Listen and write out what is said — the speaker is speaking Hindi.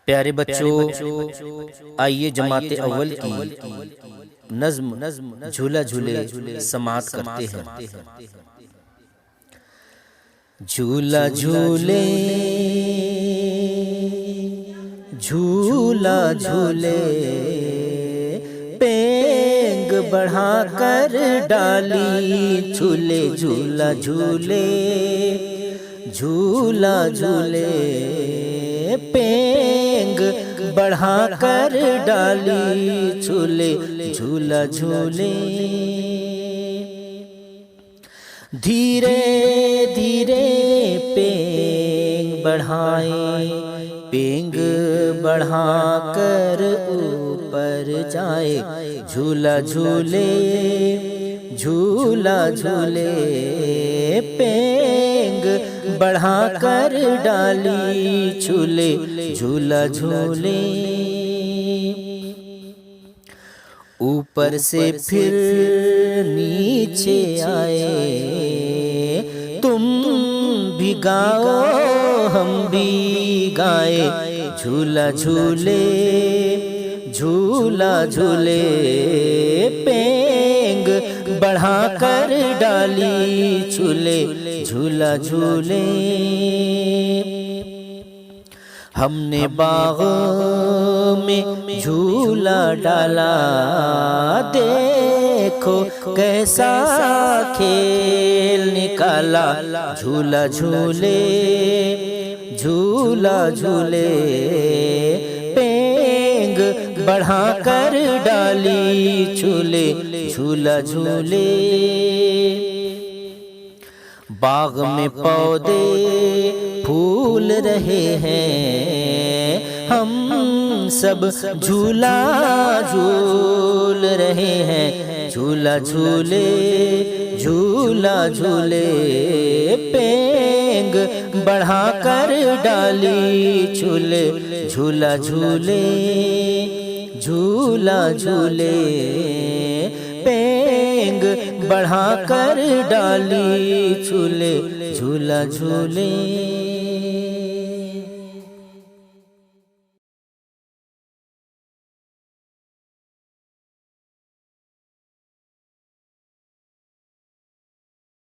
प्यारे बच्चों, आइए जमाते अव्वल की नज्म झूला झूले समात करते हैं। झूला झूले झूला झूले पेंग बढ़ा कर डाली झूले। झूला झूले झूला झूले पेंग बढ़ा कर डाली झूले। झूला झूले धीरे धीरे पेंग बढ़ाए, पेंग बढ़ा कर ऊपर जाए। झूला झूले झूला झूले पेंग बढ़ा कर डाली झूले। झूला झूले ऊपर से फिर नीचे आए, तुम भी गाओ हम भी गाए। झूला झूले झूला झूले पेंग बढ़ा कर डाली झूले। झूला झूले हमने बाग में झूला डाला, देखो कैसा खेल निकाला। झूला झूले झूला झूले पेंग बढ़ा कर डाली झूले। झूला झूले बाग में पौधे फूल रहे हैं, हम सब झूला झूल रहे हैं। झूला झूले झूला झूले पेंग बढ़ा कर डाली झूले। झूला झूले झूला झूले पेंग बढ़ा कर डाली झूले। झूला झूले